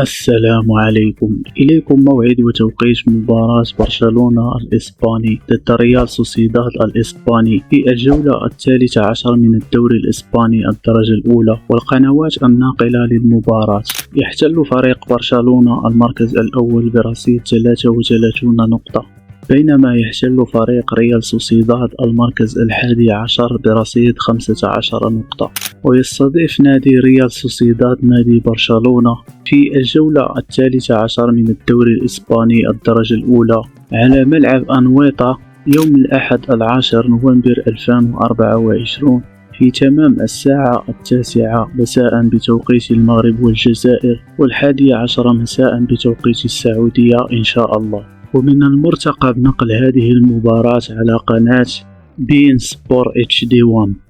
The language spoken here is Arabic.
السلام عليكم. إليكم موعد وتوقيت مباراة برشلونة الإسباني ضد ريال سوسيداد الإسباني في الجولة 13 من الدوري الإسباني الدرجة الأولى. والقنوات الناقلة للمباراة: يحتل فريق برشلونة المركز الأول برصيد 33 نقطة، بينما يحتل فريق ريال سوسيداد المركز 11 برصيد 15 نقطة. ويستضيف نادي ريال سوسيداد نادي برشلونة في الجولة 13 من الدوري الإسباني الدرجة الأولى على ملعب أنويطة يوم الأحد 10 نوفمبر 2024 في تمام الساعة 9 مساء بتوقيت المغرب والجزائر، و11 مساء بتوقيت السعودية إن شاء الله. ومن المرتقب نقل هذه المباراة على قناة بين سبور HD1.